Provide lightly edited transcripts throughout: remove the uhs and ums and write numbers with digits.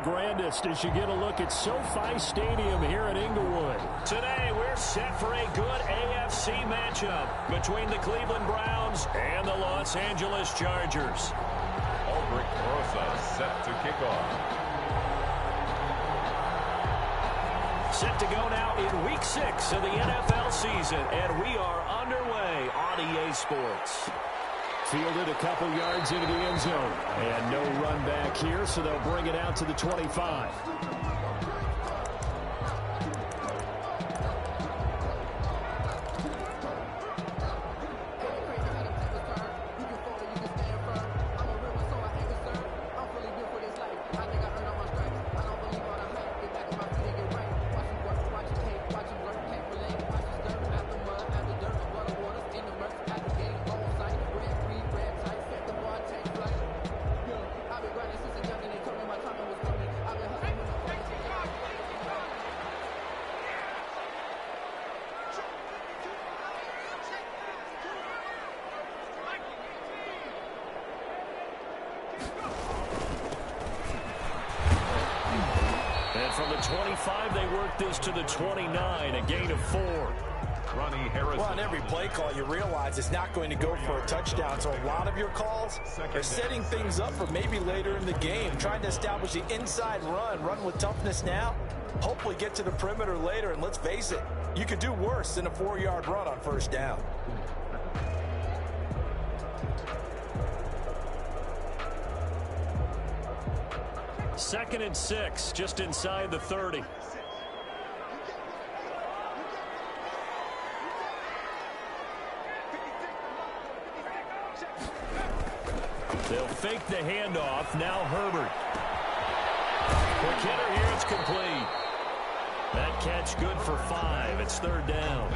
grandest as you get a look at SoFi Stadium here in Inglewood. Today, we're set for a good AFC matchup between the Cleveland Browns and the Los Angeles Chargers. Aldrich Rosa set to kick off. Set to go now in Week 6 of the NFL season, and we are underway on EA Sports. Fielded a couple yards into the end zone, and no run back here, so they'll bring it out to the 25. From the 25, they work this to the 29, a gain of 4. Ronnie Harrison. Well, on every play call, you realize it's not going to go for a touchdown. So a lot of your calls are setting things up for maybe later in the game, trying to establish the inside run with toughness now, hopefully get to the perimeter later. And let's face it, you could do worse than a 4-yard run on first down. Second and 6, just inside the 30. They'll fake the handoff. Now Herbert. Quick hitter here. It's complete. That catch good for 5. It's third down.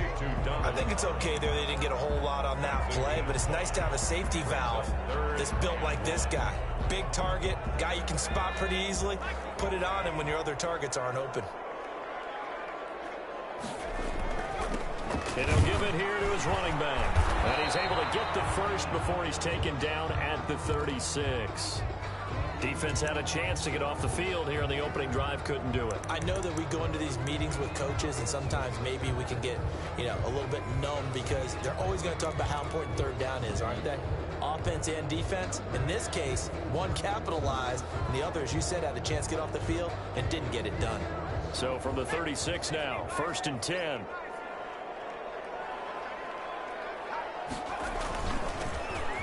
I think it's okay there. They didn't get a whole lot on that play, but it's nice to have a safety valve that's built like this guy. Big target, guy you can spot pretty easily. Put it on him when your other targets aren't open. And he'll give it here to his running back. And he's able to get the first before he's taken down at the 36. Defense had a chance to get off the field here on the opening drive, couldn't do it. I know that we go into these meetings with coaches, and sometimes maybe we can get, a little bit numb because they're always going to talk about how important third down is, aren't they? Offense and defense. In this case, one capitalized, and the other, as you said, had a chance to get off the field and didn't get it done. So from the 36 now, 1st and 10.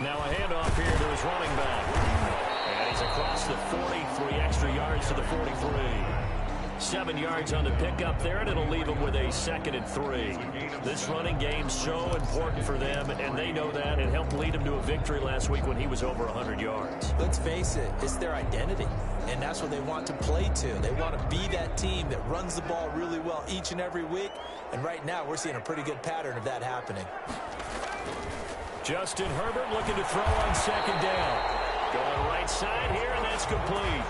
Now a handoff here to his running back. And he's across the 43 extra yards to the 43. 7 yards on the pickup there, and it'll leave him with a 2nd and 3. This running game's so important for them, and they know that. It helped lead him to a victory last week when he was over 100 yards. Let's face it, it's their identity, and that's what they want to play to. They want to be that team that runs the ball really well each and every week, and right now we're seeing a pretty good pattern of that happening. Justin Herbert looking to throw on 2nd down. Going right side here, and that's complete.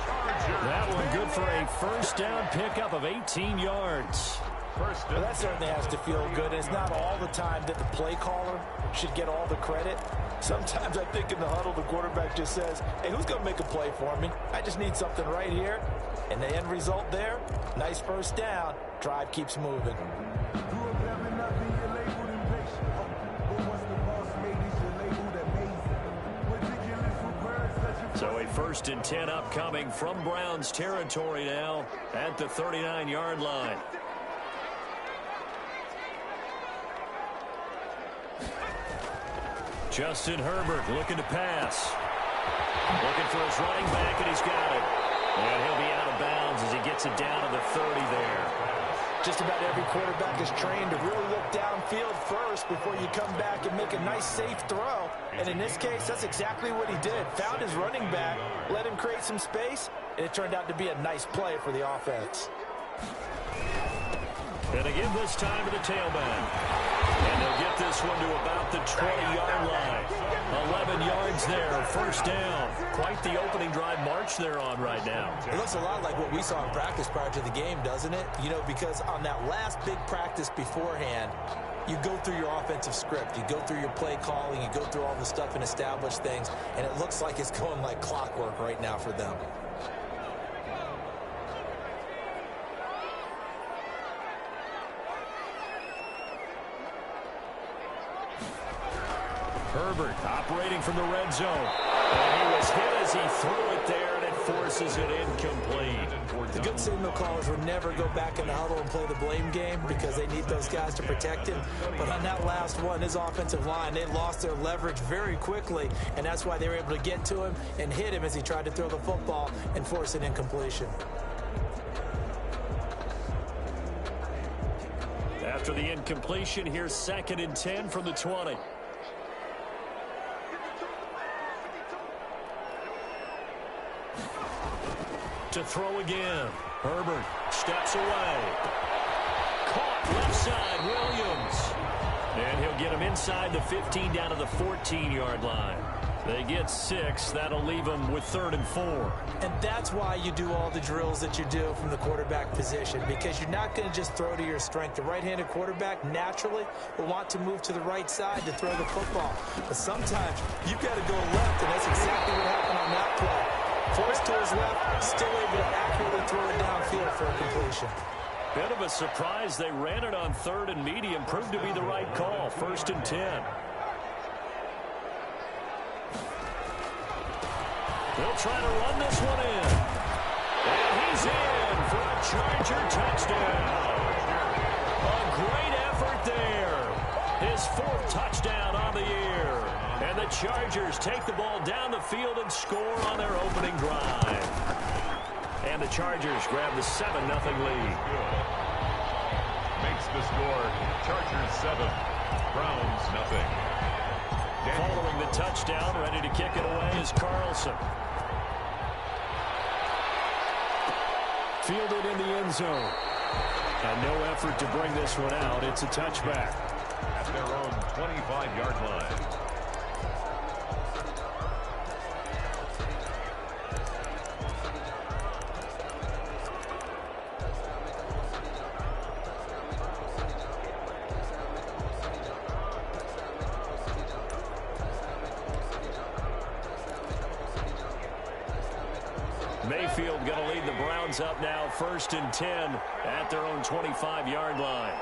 That one good for a first down pickup of 18 yards. Well, that certainly has to feel good. It's not all the time that the play caller should get all the credit. Sometimes I think in the huddle, the quarterback just says, hey, who's going to make a play for me? I just need something right here. And the end result there, nice first down. Drive keeps moving. So a 1st and 10 upcoming from Browns territory now at the 39-yard line. Justin Herbert looking to pass. Looking for his running back, and he's got it. And he'll be out of bounds as he gets it down to the 30 there. Just about every quarterback is trained to really look downfield first before you come back and make a nice, safe throw. And in this case, that's exactly what he did. Found his running back, let him create some space, and it turned out to be a nice play for the offense. And again this time to the tailback. And they'll get this one to about the 20-yard line. 11 yards there, first down. Quite the opening drive march they're on right now. It looks a lot like what we saw in practice prior to the game, doesn't it? Because on that last big practice beforehand, you go through your offensive script. You go through your play calling. You go through all the stuff and establish things. And it looks like it's going like clockwork right now for them. Herbert operating from the red zone. And he was hit as he threw it there, and it forces it incomplete. The good signal callers will never go back in the huddle and play the blame game because they need those guys to protect him. But on that last one, his offensive line, they lost their leverage very quickly, and that's why they were able to get to him and hit him as he tried to throw the football and force an incompletion. After the incompletion, here's 2nd and 10 from the 20. To throw again. Herbert steps away. Caught left side, Williams. And he'll get him inside the 15 down to the 14-yard line. They get 6. That'll leave them with 3rd and 4. And that's why you do all the drills that you do from the quarterback position, because you're not going to just throw to your strength. The right-handed quarterback naturally will want to move to the right side to throw the football. But sometimes you've got to go left, and that's exactly what happened on that play. Forced to his left, still able to accurately throw it downfield for a completion. Bit of a surprise. They ran it on 3rd and medium. Proved to be the right call. 1st and 10. They'll try to run this one in. And he's in for a Charger touchdown. A great effort there. His 4th touchdown on the year. And the Chargers take the ball down the field and score on their opening drive. And the Chargers grab the 7-0 lead. Makes the score Chargers 7, Browns 0. Following the touchdown, ready to kick it away is Carlson. Fielded in the end zone. And no effort to bring this one out. It's a touchback. At their own 25-yard line. Mayfield going to lead the Browns up now, 1st and 10 at their own 25-yard line.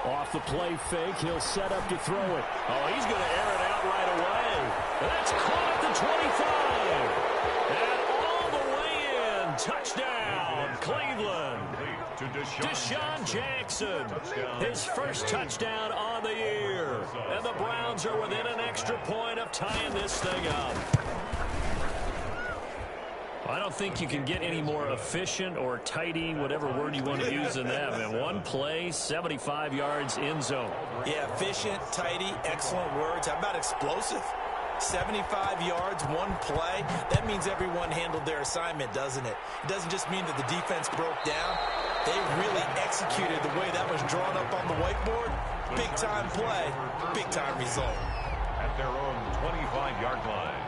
Off the play fake, he'll set up to throw it. Oh, he's going to air it out right away. That's caught at the 25. And all the way in. Touchdown, Cleveland. Deshaun Jackson, his first touchdown on the year. And the Browns are within an extra point of tying this thing up. I don't think you can get any more efficient or tidy, whatever word you want to use in that. Man, one play, 75 yards, end zone. Yeah, efficient, tidy, excellent words. How about explosive? 75 yards, one play. That means everyone handled their assignment, doesn't it? It doesn't just mean that the defense broke down. They really executed the way that was drawn up on the whiteboard. Big-time play, big-time result. At their own 25-yard line.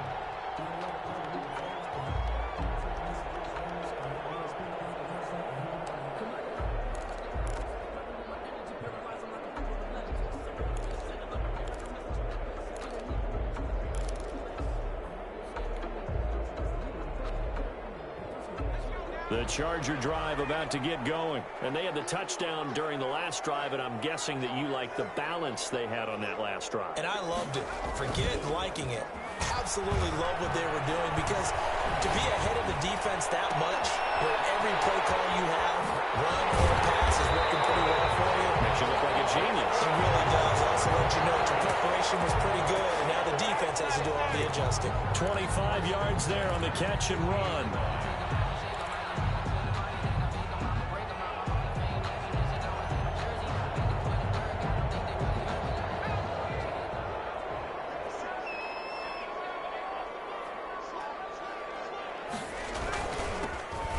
The Charger drive about to get going. And they had the touchdown during the last drive, and I'm guessing that you like the balance they had on that last drive. And I loved it. Forget liking it. Absolutely love what they were doing, because to be ahead of the defense that much, where every play call you have, run or pass, is working pretty well for you. Makes you look like a genius. It really does. Also let you know that your preparation was pretty good, and now the defense has to do all the adjusting. 25 yards there on the catch and run.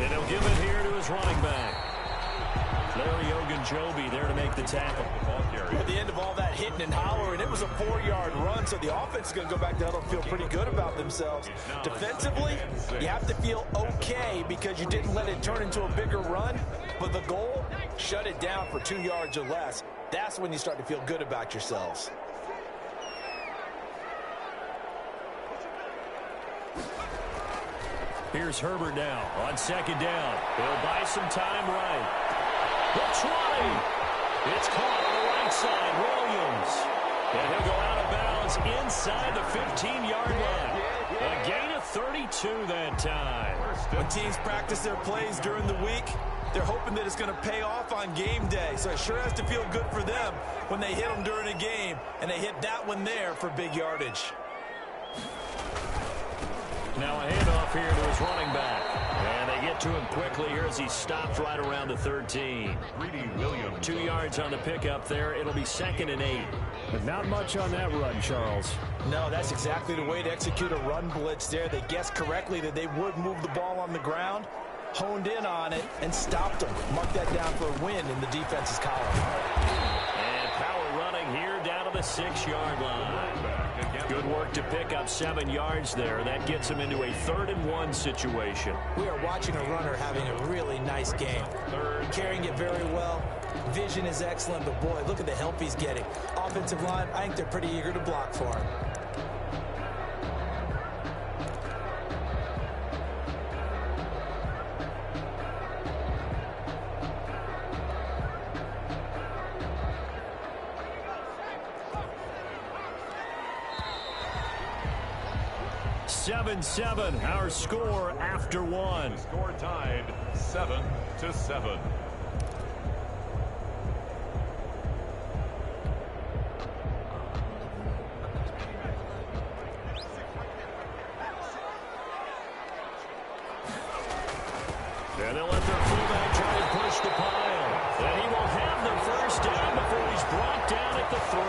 And he'll give it here to his running back. Larry Ogunjobi there to make the tackle. At the end of all that hitting and hollering, it was a 4-yard run, so the offense is going to go back down and feel pretty good about themselves. Defensively, you have to feel okay because you didn't let it turn into a bigger run, but the goal, shut it down for 2 yards or less. That's when you start to feel good about yourselves. Here's Herbert now on 2nd down. He'll buy some time right. The 20. It's caught on the right side. Williams. And he'll go out of bounds inside the 15-yard line. A gain of 32 that time. When teams practice their plays during the week, they're hoping that it's going to pay off on game day. So it sure has to feel good for them when they hit them during a game, and they hit that one there for big yardage. Now a handoff here to his running back. And they get to him quickly here as he stops right around the 13. Greedy Williams. 2 yards on the pickup there. It'll be 2nd and 8. But not much on that run, Charles. No, that's exactly the way to execute a run blitz there. They guessed correctly that they would move the ball on the ground, honed in on it, and stopped them. Mark that down for a win in the defense's column. And power running here down to the 6-yard line. Good work to pick up 7 yards there. That gets him into a 3rd and 1 situation. We are watching a runner having a really nice game. Carrying it very well. Vision is excellent, but boy, look at the help he's getting. Offensive line, I think they're pretty eager to block for him. Seven, our score after 1. Score tied 7-7. And they'll let their fullback try and push the pile. And he will have the first down before he's brought down at the 3.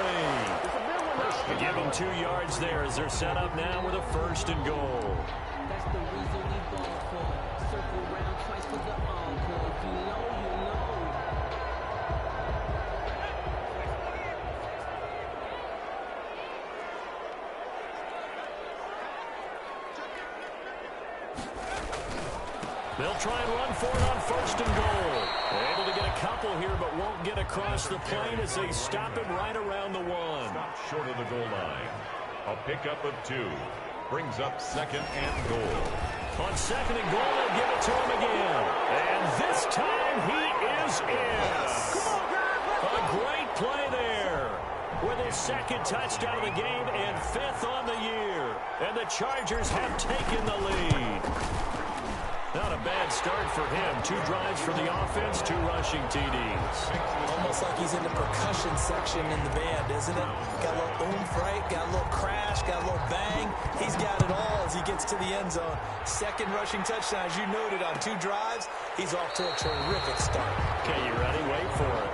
Give him 2 yards there as they're set up now with a 1st and goal. That's the reason we ball for. Circle around twice for the encore. If you know, you know. They'll try and run for it on 1st and goal. They're able to get a couple here, but won't get across the plane as they stop him right around the 1. Stop short of the goal line. A pickup of 2. Brings up 2nd and goal. On 2nd and goal, they'll give it to him again. And this time he is in. A great play there. With his 2nd touchdown of the game and 5th on the year. And the Chargers have taken the lead. Not a bad start for him. 2 drives for the offense, 2 rushing TDs. Almost like he's in the percussion section in the band, isn't it? Got a little oomph, right? Got a little crash, got a little bang. He's got it all as he gets to the end zone. 2nd rushing touchdown, as you noted, on 2 drives. He's off to a terrific start. Okay, you ready? Wait for it.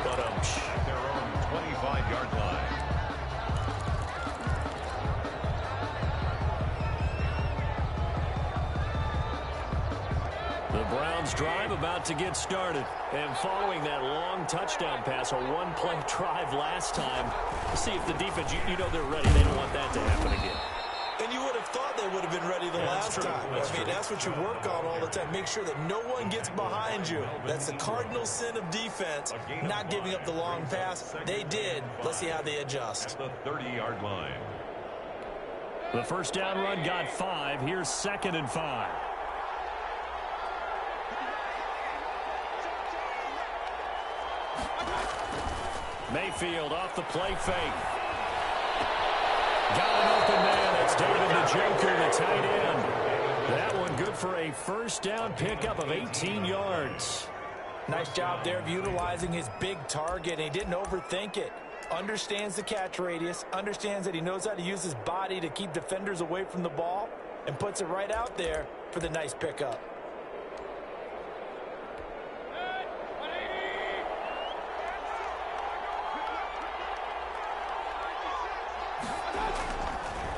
But At their own 25-yard line. the Browns drive about to get started. And following that long touchdown pass, a 1-play drive last time, see if the defense, you know they're ready. They don't want that to happen again. And you would have thought they would have been ready the last time. I mean, that's what you work on all the time. Make sure that no one gets behind you. That's the cardinal sin of defense, not giving up the long pass. They did. Let's see how they adjust. The 30-yard line. The first down run got 5. Here's 2nd and 5. Mayfield off the play fake. Got an open man. It's David Njoku, the tight end. That one good for a first down pickup of 18 yards. Nice job there of utilizing his big target. He didn't overthink it. Understands the catch radius. Understands that he knows how to use his body to keep defenders away from the ball. And puts it right out there for the nice pickup.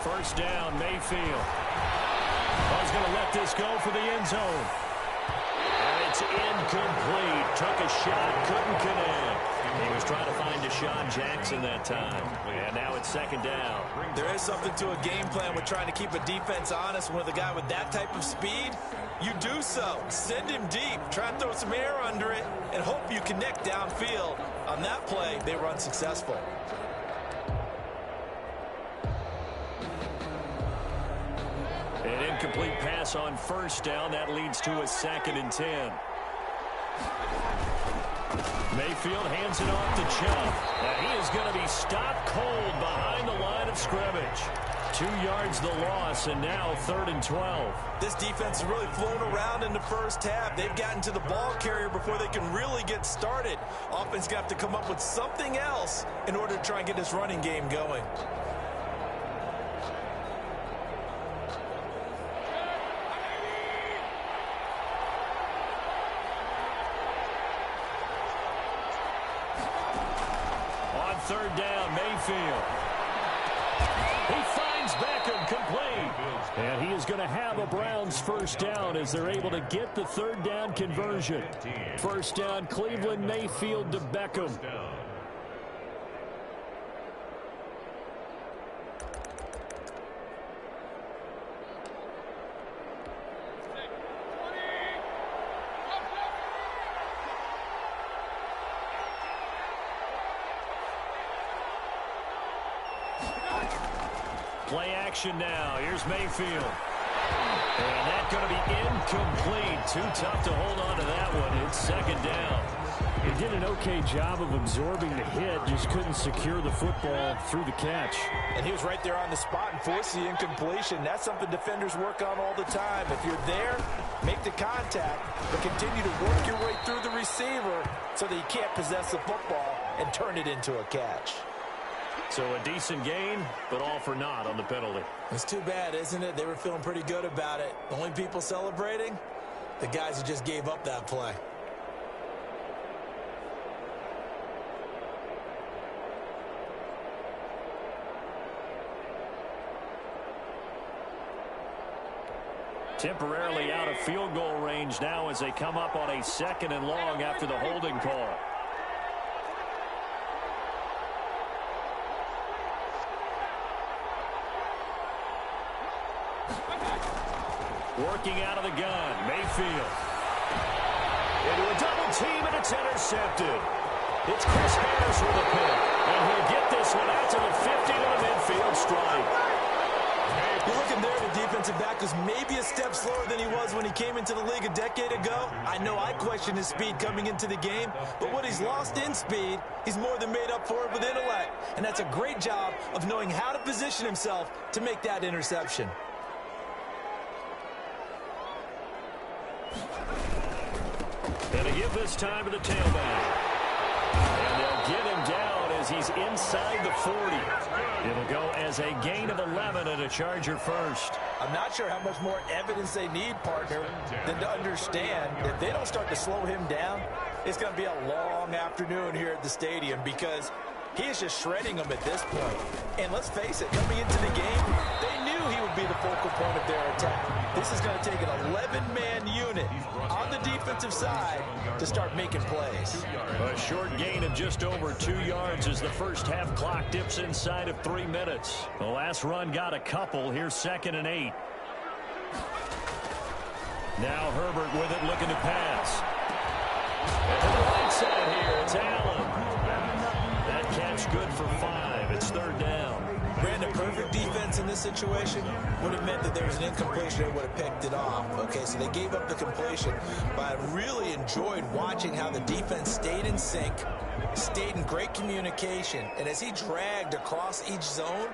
First down, Mayfield. He's going to let this go for the end zone. And it's incomplete. Took a shot, couldn't connect. He was trying to find Deshaun Jackson that time. And now it's 2nd down. There is something to a game plan with trying to keep a defense honest. With a guy with that type of speed, you do so. Send him deep. Try and throw some air under it and hope you connect downfield. On that play, they were unsuccessful. An incomplete pass on first down. That leads to a 2nd and 10. Mayfield hands it off to Chubb. And he is going to be stopped cold behind the line of scrimmage. 2 yards the loss, and now 3rd and 12. This defense has really flown around in the first half. They've gotten to the ball carrier before they can really get started. Offense got to come up with something else in order to try and get this running game going. On 3rd down, Mayfield. He finds Beckham, complete. And he is going to have a Browns first down as they're able to get the 3rd down conversion. First down, Cleveland, Mayfield to Beckham. Play action now. Here's Mayfield. And that's going to be incomplete. Too tough to hold on to that one. It's 2nd down. He did an okay job of absorbing the hit, just couldn't secure the football through the catch. And he was right there on the spot and forced the incompletion. That's something defenders work on all the time. If you're there, make the contact, but continue to work your way through the receiver so that you can't possess the football and turn it into a catch. So a decent gain, but all for naught on the penalty. It's too bad, isn't it? They were feeling pretty good about it. The only people celebrating, the guys who just gave up that play. Temporarily out of field goal range now as they come up on a 2nd and long after the holding call. Working out of the gun, Mayfield. Into a double team, and it's intercepted. It's Chris Harris with a pick. And he'll get this one out to the 50 to the midfield strike. You're looking there, the defensive back was maybe a step slower than he was when he came into the league a decade ago. I know I questioned his speed coming into the game, but what he's lost in speed, he's more than made up for it with intellect. And that's a great job of knowing how to position himself to make that interception. And to give this time to the tailback. And they'll get him down as he's inside the 40. It'll go as a gain of 11 and a Charger first. I'm not sure how much more evidence they need, partner, than to understand if they don't start to slow him down, it's going to be a long afternoon here at the stadium because he is just shredding them at this point. And let's face it, coming into the game, they knew he would be the focal point of their attack. This is going to take an 11-man unit on the defensive side to start making plays. A short gain of just over 2 yards as the first half clock dips inside of 3 minutes. The last run got a couple. Here's 2nd and 8. Now Herbert with it, looking to pass. And to the right side here, it's Allen. That catch good for 5. It's 3rd down. Brandon, perfect defense in this situation would have meant that there was an incompletion and would have picked it off. Okay, so they gave up the completion, but I really enjoyed watching how the defense stayed in sync, stayed in great communication, and as he dragged across each zone,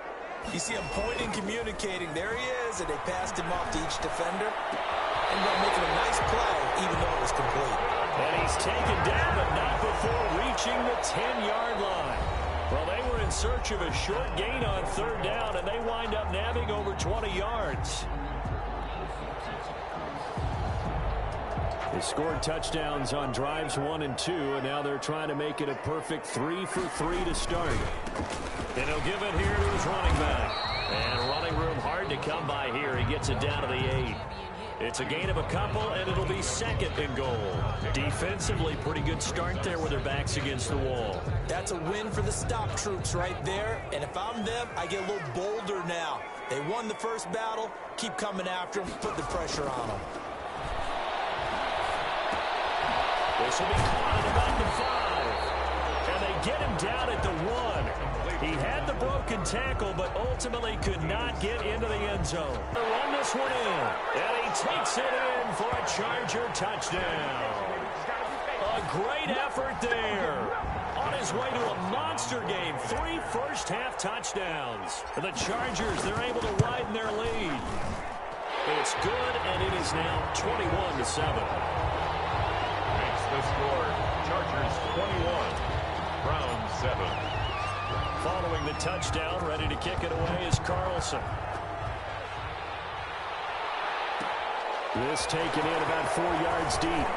you see him pointing, communicating. There he is, and they passed him off to each defender. Ended up making a nice play, even though it was complete. And he's taken down, but not before reaching the 10-yard line. Well, they were in search of a short gain on 3rd down, and they wind up nabbing over 20 yards. They scored touchdowns on drives 1 and 2, and now they're trying to make it a perfect 3 for 3 to start. And he'll give it here to his running back. And running room hard to come by here. He gets it down to the 8. It's a gain of a couple, and it'll be 2nd and goal. Defensively, pretty good start there with their backs against the wall. That's a win for the stop troops right there. And if I'm them, I get a little bolder now. They won the first battle. Keep coming after them. Put the pressure on them. This will be caught at about the 5. And they get him down at the 1. He had the broken tackle, but ultimately could not get into the end zone. To run this one in, and he takes it in for a Charger touchdown. A great effort there. On his way to a monster game. 3 first-half touchdowns. The Chargers, they're able to widen their lead. It's good, and it is now 21-7. Makes the score. Chargers 21, Browns 7. Following the touchdown, ready to kick it away is Carlson. This taken in about 4 yards deep.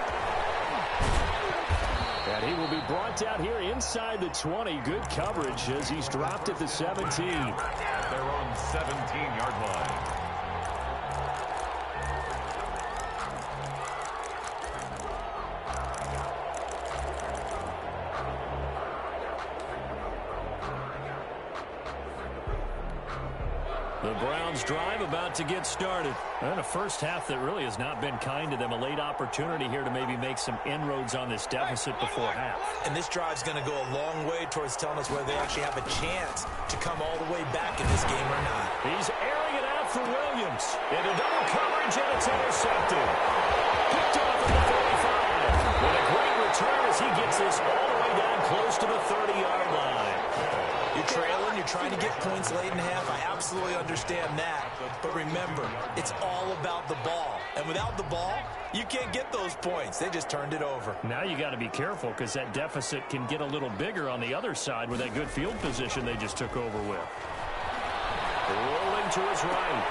And he will be brought down here inside the 20. Good coverage as he's dropped at the 17. At their own 17-yard line. The Browns drive about to get started. And a first half that really has not been kind to them. A late opportunity here to maybe make some inroads on this deficit before half. And this drive's going to go a long way towards telling us whether they actually have a chance to come all the way back in this game or not. He's airing it out for Williams. Into double coverage, and it's intercepted. Picked off at the 35. With a great return as he gets this all the way down close to the 30-yard line. You're trailing, you're trying to get points late in half. I absolutely understand that. But remember, it's all about the ball. And without the ball, you can't get those points. They just turned it over. Now you got to be careful because that deficit can get a little bigger on the other side with that good field position they just took over with. Rolling to his right.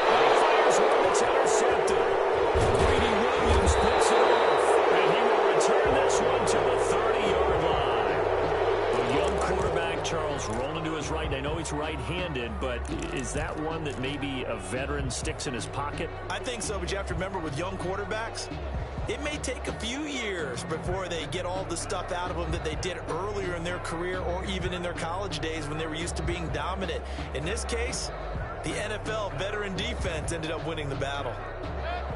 And he fires one that's intercepted. Greedy Williams picks it off. And he will return this one to the 30-yard line. The young quarterback, Charles, rolling to his right. I know he's right-handed, but is that one that maybe a veteran sticks in his pocket? I think so, but you have to remember with young quarterbacks, it may take a few years before they get all the stuff out of them that they did earlier in their career or even in their college days when they were used to being dominant. In this case, the NFL veteran defense ended up winning the battle.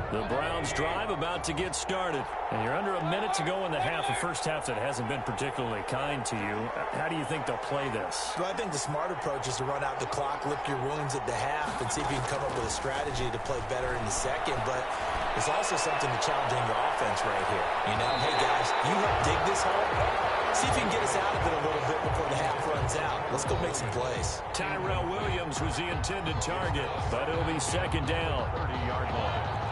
The Browns drive about to get started. And you're under a minute to go in the half. The first half that hasn't been particularly kind to you. How do you think they'll play this? Well, I think the smart approach is to run out the clock, lick your wounds at the half, and see if you can come up with a strategy to play better in the second. But there's also something to challenging your offense right here. You know, hey, guys, you help dig this hole. See if you can get us out of it a little bit before the half runs out. Let's go make some plays. Tyrell Williams was the intended target, but it'll be second down. 30-yard line.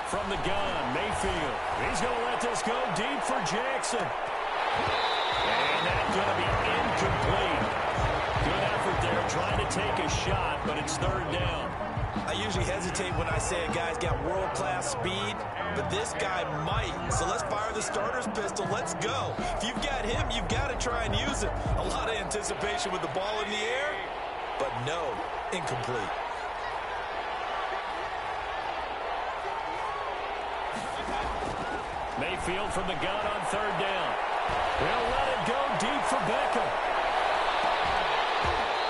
From the gun, Mayfield. He's going to let this go deep for Jackson. And that's going to be incomplete. Good effort there, trying to take a shot, but it's third down. I usually hesitate when I say a guy's got world-class speed, but this guy might. So let's fire the starter's pistol. Let's go. If you've got him, you've got to try and use it. A lot of anticipation with the ball in the air, but no, incomplete. Mayfield from the gun on third down. They'll let it go deep for Beckham.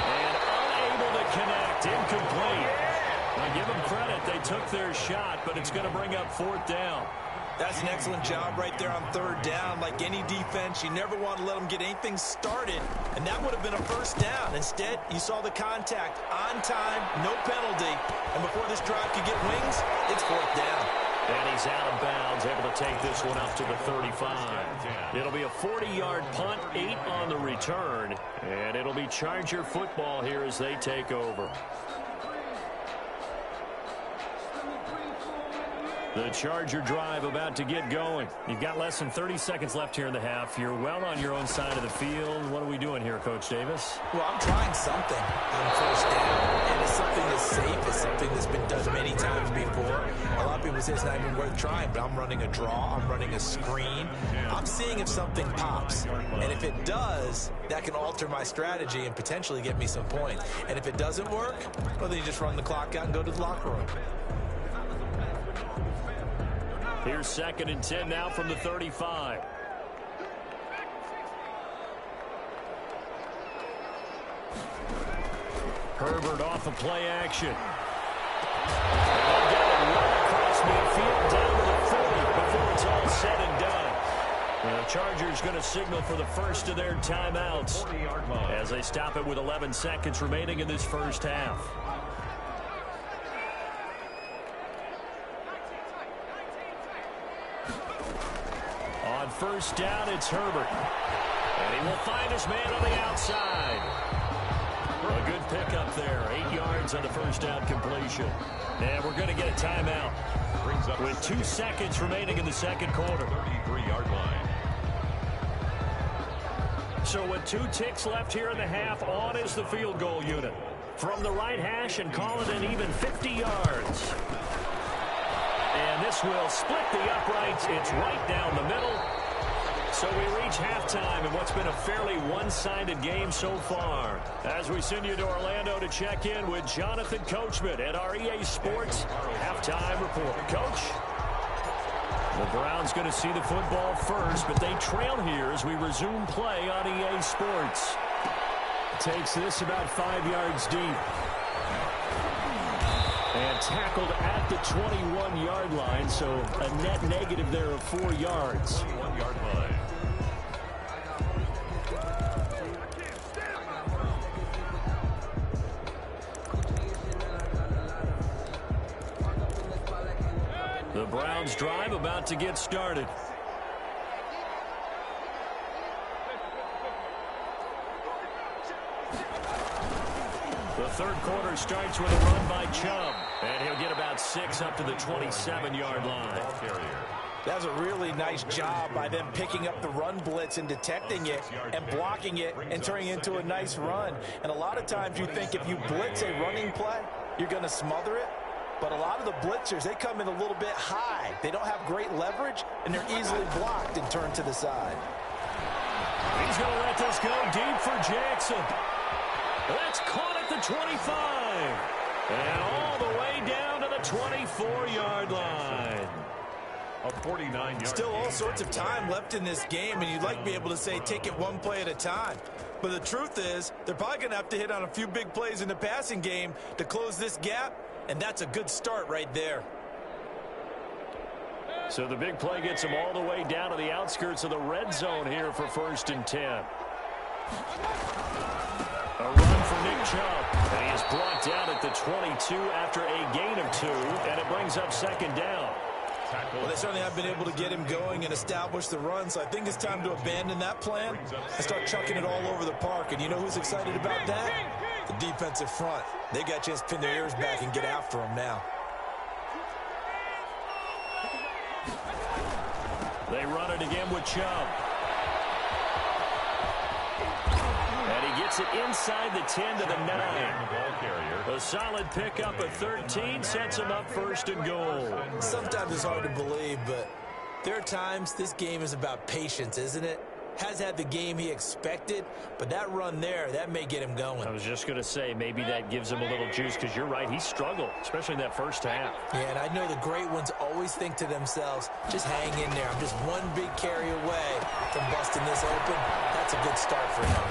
And unable to connect, incomplete. Now give them credit, they took their shot, but it's going to bring up fourth down. That's an excellent job right there on third down. Like any defense, you never want to let them get anything started, and that would have been a first down. Instead, you saw the contact on time, no penalty, and before this drive could get wings, it's fourth down. And he's out of bounds, able to take this one up to the 35. It'll be a 40-yard punt, 8 on the return, and it'll be Charger football here as they take over. The Charger drive about to get going. You've got less than 30 seconds left here in the half. You're well on your own side of the field. What are we doing here, Coach Davis? Well, I'm trying something on first down, and it's something that's safe. It's something that's been done many times before. A lot of people say it's not even worth trying, but I'm running a draw. I'm running a screen. I'm seeing if something pops, and if it does, that can alter my strategy and potentially get me some points. And if it doesn't work, well, then you just run the clock out and go to the locker room. Here's 2nd and 10 now from the 35. Herbert off of play action. They'll get it right across midfield down to the 40 before it's all said and done. And the Chargers going to signal for the first of their timeouts as they stop it with 11 seconds remaining in this first half. first down, it's Herbert. And he will find his man on the outside. A good pickup there. 8 yards on the first down completion. And we're going to get a timeout with 2 seconds remaining in the second quarter. 33-yard line. So with 2 ticks left here in the half, on is the field goal unit. From the right hash and call it an even 50 yards. And this will split the uprights. It's right down the middle. So we reach halftime in what's been a fairly one-sided game so far. As we send you to Orlando to check in with Jonathan Coachman at our EA Sports Halftime Report. Coach? The Browns going to see the football first, but they trail here as we resume play on EA Sports. Takes this about 5 yards deep. And tackled at the 21-yard line, so a net negative there of 4 yards. 1-yard line. The Browns drive about to get started. The third quarter starts with a run by Chubb. And he'll get about 6 up to the 27-yard line. That was a really nice job by them picking up the run blitz and detecting it and blocking it and turning it into a nice run. And a lot of times you think if you blitz a running play, you're going to smother it. But a lot of the blitzers, they come in a little bit high. They don't have great leverage, and they're easily blocked and turned to the side. He's going to let this go deep for Jackson. That's caught at the 25. And all the way down to the 24-yard line. A 49-yard. Still all sorts of time left in this game, and you'd like to be able to say take it one play at a time. But the truth is, they're probably going to have to hit on a few big plays in the passing game to close this gap, and that's a good start right there. So the big play gets him all the way down to the outskirts of the red zone here for 1st and 10. A run for Nick Chubb. And he is brought down at the 22 after a gain of 2, and it brings up 2nd down. Well, they certainly have been able to get him going and establish the run, so I think it's time to abandon that plan and start chucking it all over the park. And you know who's excited about that? The defensive front. They got a chance to pin their ears back and get after him now. They run it again with Chubb. And he gets it inside the 10 to the 9. A solid pickup of 13 sets him up 1st and goal. Sometimes it's hard to believe, but there are times this game is about patience, isn't it? Has had the game he expected, but that run there, that may get him going. I was just going to say, maybe that gives him a little juice, because you're right, he struggled, especially in that first half. Yeah, and I know the great ones always think to themselves, just hang in there. I'm just one big carry away from busting this open. That's a good start for him.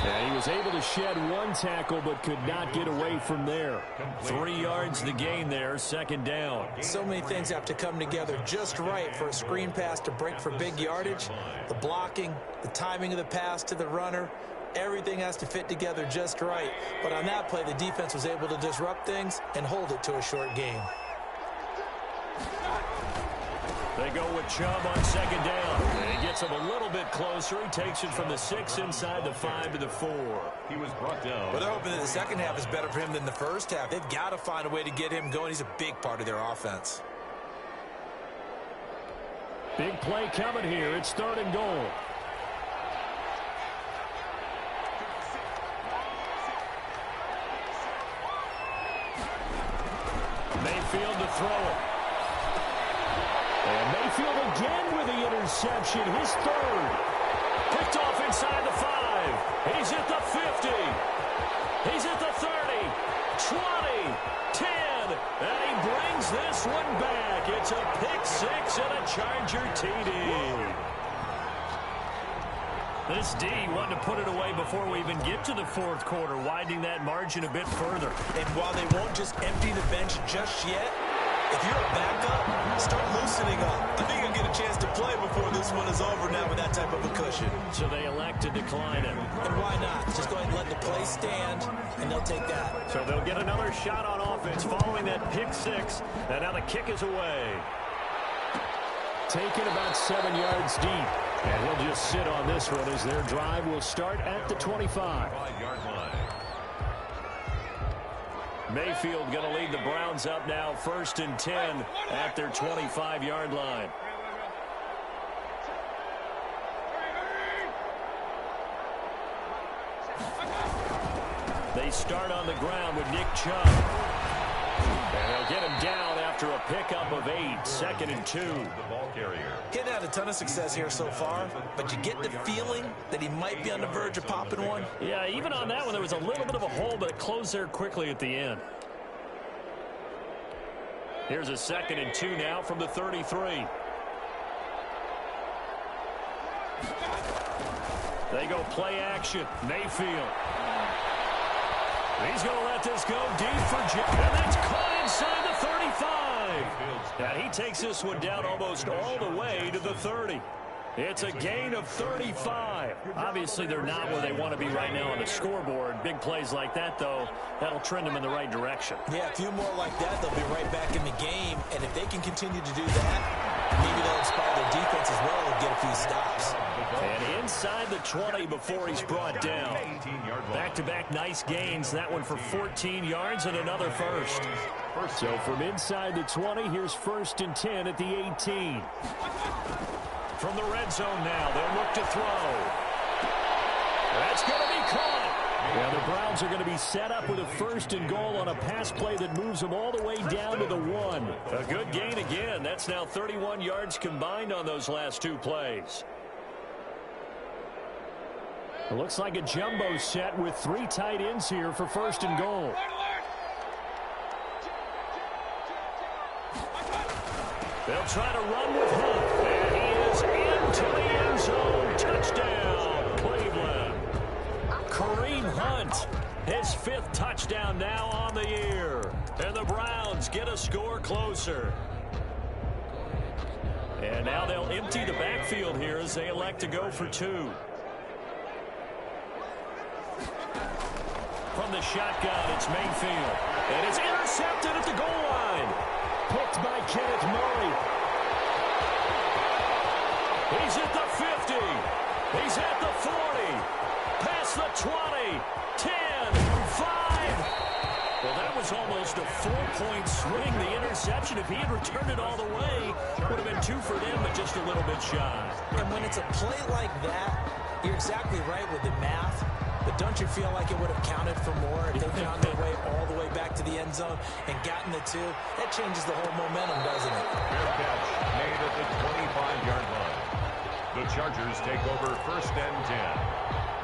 Yeah, he was able to shed 1 tackle, but could not get away from there. 3 yards the gain there, 2nd down. So many things have to come together just right for a screen pass to break for big yardage. The blocking, the timing of the pass to the runner, everything has to fit together just right. But on that play, the defense was able to disrupt things and hold it to a short game. They go with Chubb on 2nd down. And he gets him a little bit closer. He takes it from the 6 inside the 5 to the 4. He was brought down. But they're hoping that the second half is better for him than the first half. They've got to find a way to get him going. He's a big part of their offense. Big play coming here. It's 3rd and goal. Mayfield to throw it. And Mayfield again with the interception, his 3rd. Picked off inside the 5. He's at the 50. He's at the 30. 20. 10. And he brings this one back. It's a pick 6 and a Charger TD. This D wanted to put it away before we even get to the 4th quarter, widening that margin a bit further. And while they won't just empty the bench just yet, if you're a backup, start loosening up. I think you'll get a chance to play before this one is over now with that type of a cushion. So they elect to decline it. And why not? Just go ahead and let the play stand, and they'll take that. So they'll get another shot on offense following that pick 6. And now the kick is away. taken about 7 yards deep. And he'll just sit on this one as their drive will start at the 25. 5-yard line. Mayfield going to lead the Browns up now, 1st and 10 at their 25-yard line. They start on the ground with Nick Chubb. And they'll get him down after a pickup of 8, 2nd and 2. The ball carrier. Getting had a ton of success here so far, but you get the feeling that he might be on the verge of popping one. Yeah, even on that one, there was a little bit of a hole, but it closed there quickly at the end. Here's a 2nd and 2 now from the 33. They go play action. Mayfield. He's going to let this go deep for Jim. And that's caught inside the 35. And he takes this one down almost all the way to the 30. It's a gain of 35. Obviously, they're not where they want to be right now on the scoreboard. Big plays like that, though, that'll trend them in the right direction. Yeah, a few more like that, they'll be right back in the game. And if they can continue to do that, maybe they'll inspire their defense as well and get a few stops. And inside the 20 before he's brought down. Back-to-back nice gains. That one for 14 yards and another first. So from inside the 20, here's 1st and 10 at the 18. From the red zone now, they'll look to throw. That's going to be caught. Yeah, the Browns are going to be set up with a 1st and goal on a pass play that moves them all the way down to the 1. A good gain again. That's now 31 yards combined on those last 2 plays. It looks like a jumbo set with 3 tight ends here for 1st and goal. They'll try to run with Hunt. And he is into the end zone. Touchdown, Cleveland. Kareem Hunt, his 5th touchdown now on the year. And the Browns get a score closer. And now they'll empty the backfield here as they elect to go for 2. From the shotgun, it's Mayfield. And it's intercepted at the goal line. Picked by Kenneth Murray. He's at the 50. He's at the 40. Past the 20. 10. 5. Well, that was almost a 4-point swing. The interception, if he had returned it all the way, would have been 2 for them, but just a little bit shy. And when it's a play like that, you're exactly right with the math. But don't you feel like it would have counted for more if they found their way all the way back to the end zone and gotten the 2? That changes the whole momentum, doesn't it? Fair catch made at the 25-yard line. The Chargers take over 1st and 10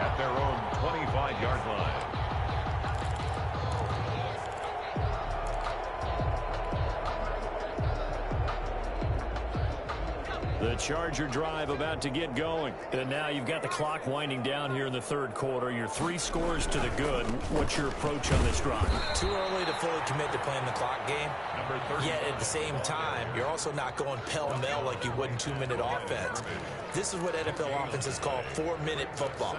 at their own 25-yard line. The Charger drive about to get going. And now you've got the clock winding down here in the 3rd quarter. You're 3 scores to the good. What's your approach on this drive? Too early to fully commit to playing the clock game. Number 30. Yet at the same time, you're also not going pell-mell like you would in 2-minute offense. This is what NFL offenses call 4-minute football.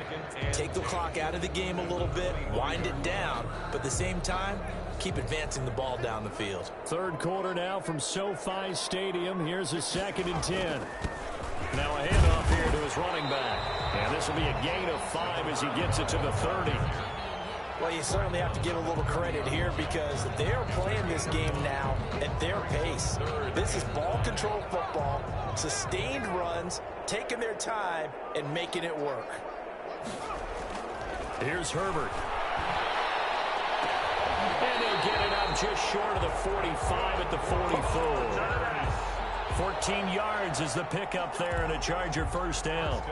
Take the clock out of the game a little bit, wind it down, but at the same time, keep advancing the ball down the field. 3rd quarter now from SoFi Stadium. Here's a 2nd and 10. Now a handoff here to his running back. And this will be a gain of 5 as he gets it to the 30. Well, you certainly have to give a little credit here because they're playing this game now at their pace. This is ball control football, sustained runs, taking their time, and making it work. Here's Herbert. And he'll get it up just short of the 45 at the 44. 14 yards is the pickup there and a Charger 1st down.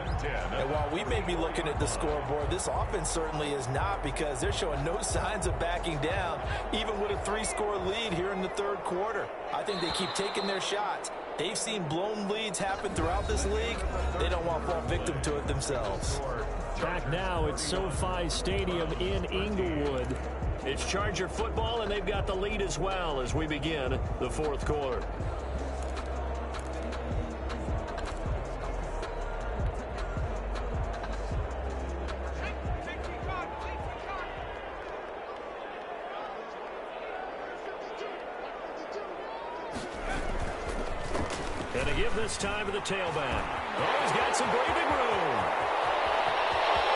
And while we may be looking at the scoreboard, this offense certainly is not because they're showing no signs of backing down, even with a 3-score lead here in the 3rd quarter. I think they keep taking their shots. They've seen blown leads happen throughout this league. They don't want to fall victim to it themselves. Back now at SoFi Stadium in Inglewood. It's Charger football, and they've got the lead as well as we begin the 4th quarter. give this time to the tailback. Oh, he's got some breathing room.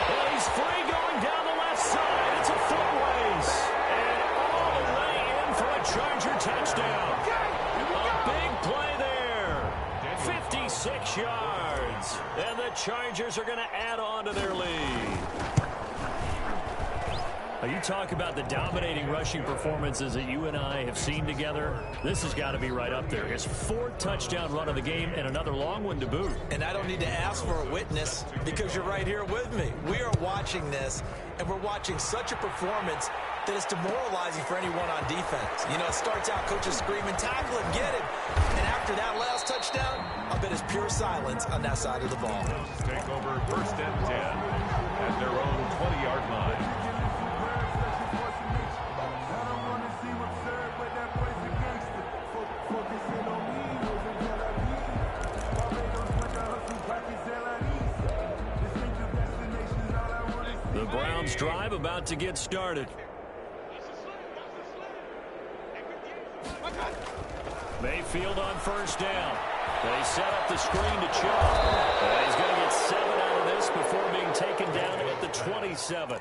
And he's free going down the left side. It's a foot race. And all the way in for a Charger touchdown. A big play there. 56 yards. And the Chargers are going to add on to their lead. You talk about the dominating rushing performances that you and I have seen together. This has got to be right up there. His 4th touchdown run of the game and another long one to boot. And I don't need to ask for a witness because you're right here with me. We are watching this, and we're watching such a performance that it's demoralizing for anyone on defense. You know, it starts out coaches screaming, tackle him, get him. And after that last touchdown, I bet it's pure silence on that side of the ball. Take over 1st and 10 at their own 20-yard line. The Browns drive about to get started. Mayfield on 1st down. They set up the screen to Chubb. He's going to get 7 out of this before being taken down at the 27.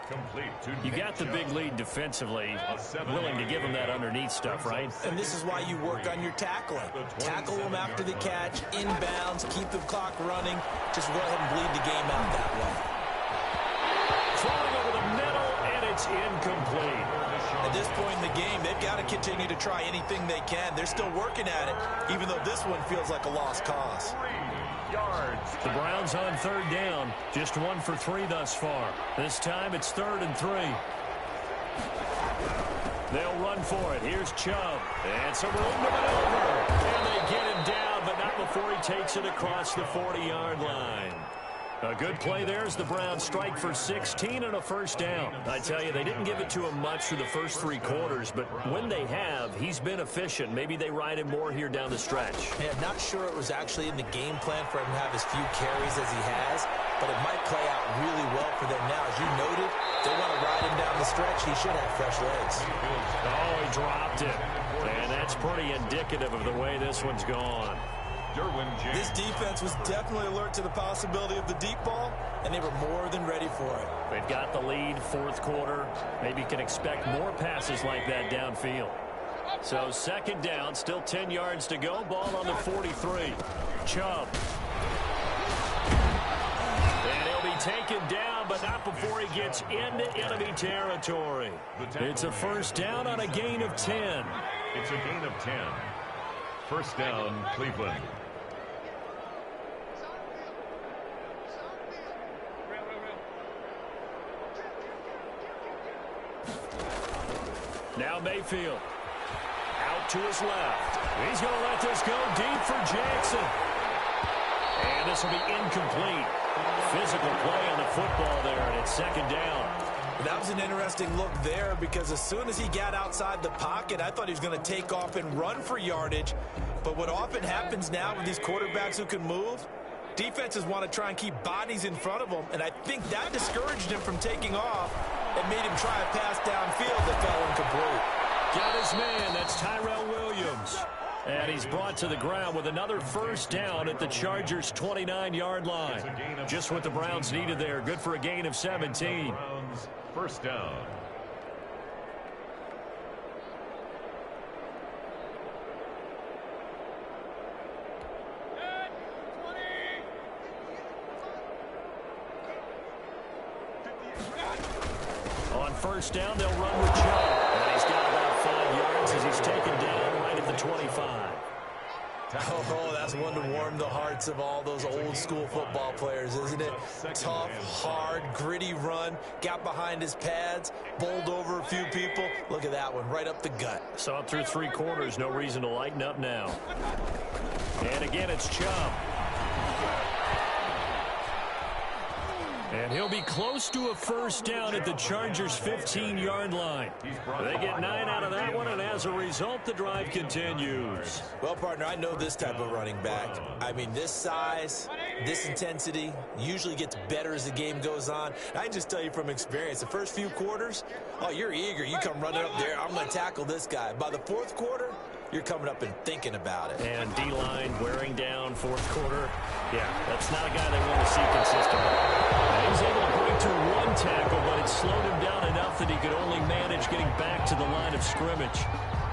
You got the big lead defensively. Willing to give him that underneath stuff, right? And this is why you work on your tackling. Tackle them after the catch, inbounds, keep the clock running. Just go ahead and bleed the game out that way. Throwing over the middle, and it's incomplete. At this point in the game, they've got to continue to try anything they can. They're still working at it, even though this one feels like a lost cause. 3 yards. The Browns on 3rd down. Just 1 for 3 thus far. This time it's 3rd and 3. They'll run for it. Here's Chubb. And some room to maneuver. And they get him down, but not before he takes it across the 40-yard line. A good play there as the Browns strike for 16 and a 1st down. I tell you, they didn't give it to him much through the first 3 quarters, but when they have, he's been efficient. Maybe they ride him more here down the stretch. Yeah, not sure it was actually in the game plan for him to have as few carries as he has, but it might play out really well for them now. As you noted, they want to ride him down the stretch. He should have fresh legs. Oh, he dropped it. And that's pretty indicative of the way this one's gone. This defense was definitely alert to the possibility of the deep ball, and they were more than ready for it. They've got the lead, 4th quarter. Maybe can expect more passes like that downfield. So 2nd down, still 10 yards to go. Ball on the 43. Chubb. And he'll be taken down, but not before he gets into enemy territory. It's a 1st down on a gain of 10. It's a gain of 10. 1st down, Cleveland. Now Mayfield. Out to his left. He's going to let this go deep for Jackson. And this will be incomplete. Physical play on the football there, and it's 2nd down. That was an interesting look there because as soon as he got outside the pocket, I thought he was going to take off and run for yardage. But what often happens now with these quarterbacks who can move, defenses want to try and keep bodies in front of them, and I think that discouraged him from taking off and made him try a pass downfield that fell incomplete. Got his man. That's Tyrell Williams. And he's brought to the ground with another 1st down at the Chargers' 29-yard line. Just what the Browns needed there. Good for a gain of 17. Browns 1st down. On 1st down, they'll run with Chubb. And he's got about 5 yards as he's taken down right at the 25. Oh, that's one to warm the hearts of all those old school football players, isn't it? Tough, hard, gritty run. Got behind his pads, bowled over a few people. Look at that one, right up the gut. Saw it through 3 quarters. No reason to lighten up now. And again, it's Chubb. And he'll be close to a 1st down at the Chargers' 15-yard line. They get 9 out of that one, and as a result, the drive continues. Well, partner, I know this type of running back. I mean, this size, this intensity usually gets better as the game goes on. I can just tell you from experience, the first few quarters, oh, you're eager. You come running up there, I'm going to tackle this guy. By the 4th quarter, you're coming up and thinking about it. And D-line wearing down fourth quarter. Yeah, that's not a guy they want to see consistently. He was able to break through one tackle, but it slowed him down enough that he could only manage getting back to the line of scrimmage.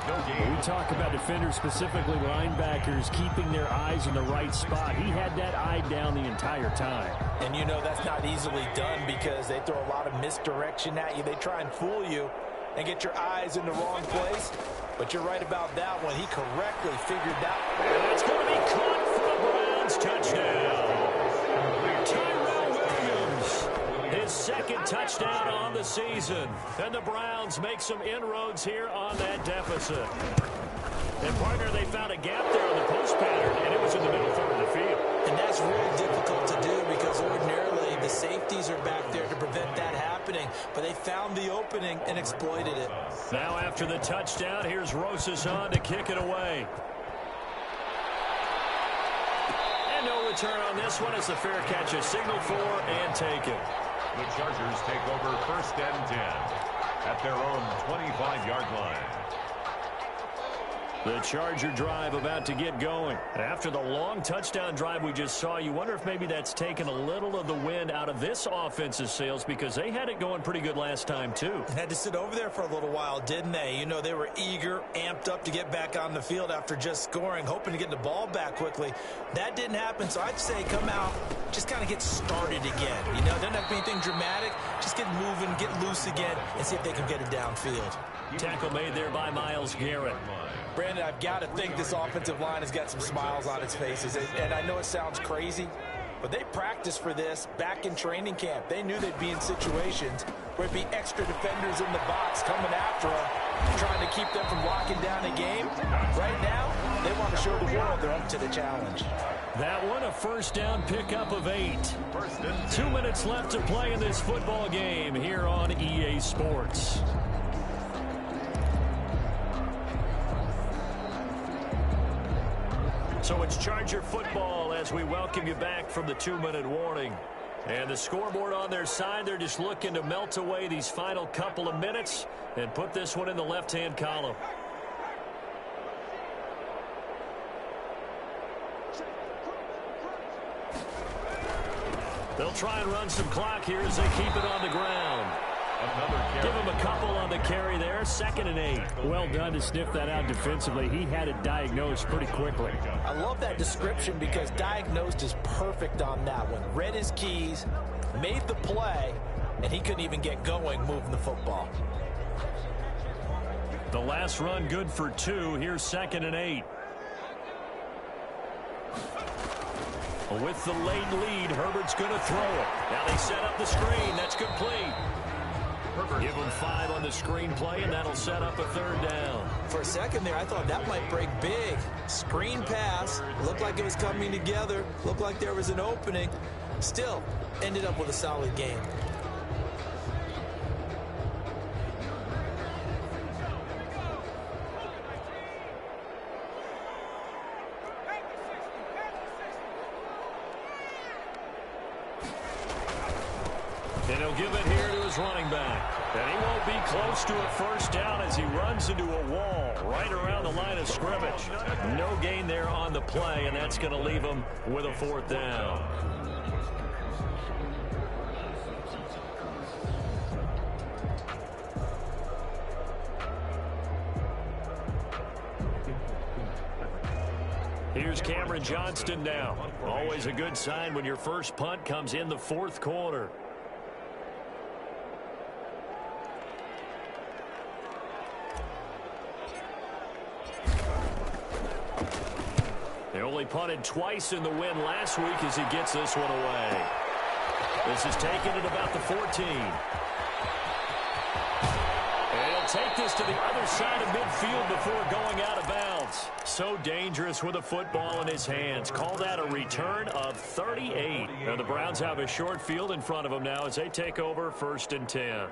We talk about defenders, specifically linebackers, keeping their eyes in the right spot. He had that eye down the entire time. And you know that's not easily done because they throw a lot of misdirection at you. They try and fool you and get your eyes in the wrong place. But you're right about that one. He correctly figured that. And it's going to be caught for the Browns. Touchdown. Tyrell Williams, his second touchdown on the season. And the Browns make some inroads here on that deficit. And, partner, they found a gap there on the post pattern, and it was in the middle third of the field. And that's really difficult to do because ordinarily the safeties are back there to prevent that happening. But they found the opening and exploited it. Now after the touchdown, here's Rosas on to kick it away. And no return on this one as the fair catch is signaled for and taken. The Chargers take over first and 10 at their own 25-yard line. The Charger drive about to get going. After the long touchdown drive we just saw, you wonder if maybe that's taken a little of the wind out of this offense's sails because they had it going pretty good last time too. Had to sit over there for a little while, didn't they? You know, they were eager, amped up to get back on the field after just scoring, hoping to get the ball back quickly. That didn't happen, so I'd say come out, just kind of get started again. You know, doesn't have to be anything dramatic. Just get moving, get loose again, and see if they can get it downfield. Tackle made there by Myles Garrett. Brandon, I've got to think this offensive line has got some smiles on its faces. And I know it sounds crazy, but they practiced for this back in training camp. They knew they'd be in situations where it'd be extra defenders in the box coming after them, trying to keep them from locking down a game. Right now, they want to show the world they're up to the challenge. That one, a first down pickup of 8. 2 minutes left to play in this football game here on EA Sports. So it's Charger football as we welcome you back from the 2-minute warning. And the scoreboard on their side, they're just looking to melt away these final couple of minutes and put this one in the left-hand column. They'll try and run some clock here as they keep it on the ground. Give him a couple on the carry there. 2nd and 8. Well done to sniff that out defensively. He had it diagnosed pretty quickly. I love that description because diagnosed is perfect on that one. Read his keys, made the play, and he couldn't even get going moving the football. The last run good for 2. Here's 2nd and 8. With the late lead, Herbert's going to throw it. Now they set up the screen. That's complete. Give him 5 on the screen play, and that'll set up a 3rd down. For a second there, I thought that might break big. Screen pass. Looked like it was coming together. Looked like there was an opening. Still, ended up with a solid game. And he'll give it here to his running back. And he won't be close to a first down as he runs into a wall right around the line of scrimmage. No gain there on the play, and that's going to leave him with a 4th down. Here's Cameron Johnston now. Always a good sign when your first punt comes in the 4th quarter. They only punted twice in the win last week as he gets this one away. This is taken at about the 14. And he'll take this to the other side of midfield before going out of bounds. So dangerous with a football in his hands. Call that a return of 38. Now the Browns have a short field in front of them now as they take over 1st and 10.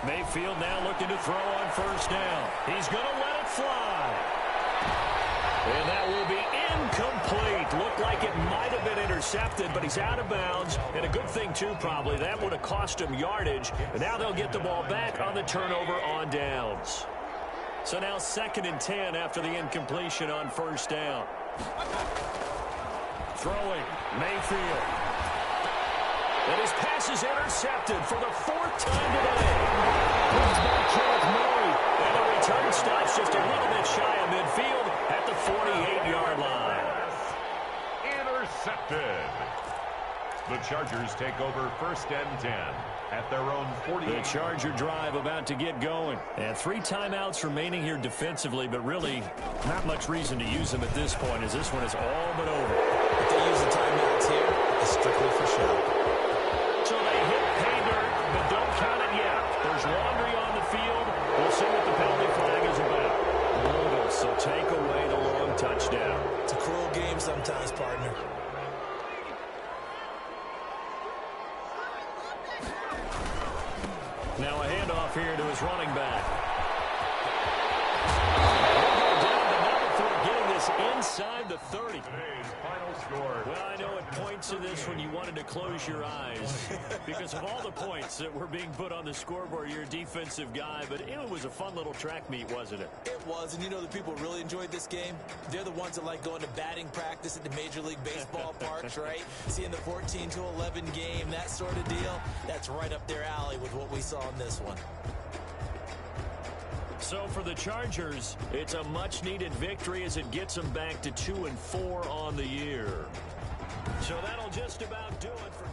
Mayfield now looking to throw on 1st down. He's going to let it fly. And that will be incomplete. Looked like it might have been intercepted. intercepted, but he's out of bounds. And a good thing, too, probably. That would have cost him yardage. And now they'll get the ball back on the turnover on downs. So now 2nd and 10 after the incompletion on 1st down. Throwing, Mayfield. And his pass is intercepted for the 4th time today. Brings back Kenneth Murray. And the return stops just a little bit shy of midfield at the 48-yard line. Intercepted. The Chargers take over 1st and 10 at their own 40. The Charger drive about to get going. And 3 timeouts remaining here defensively, but really not much reason to use them at this point as this one is all but over. If they use the timeouts here, it's strictly for show. So they hit pay dirt, but don't count it yet. There's laundry on the field. We'll see what the penalty flag is about. So take away the long touchdown. It's a cruel game sometimes, partner. Now a handoff here to his running back. Down to number 4, getting this inside the 30. Today's final score. Well, I know it points to this when you wanted to close your eyes because of all the points that were being put on the scoreboard. You're a defensive guy, but it was a fun little track meet, wasn't it? It was, and you know the people really enjoyed this game? They're the ones that like going to batting practice at the Major League Baseball parks, right? Seeing the 14-11 game, that sort of deal, that's right up their alley with what we saw in this one. So for the Chargers, it's a much-needed victory as it gets them back to 2-4 on the year. So that'll just about do it for...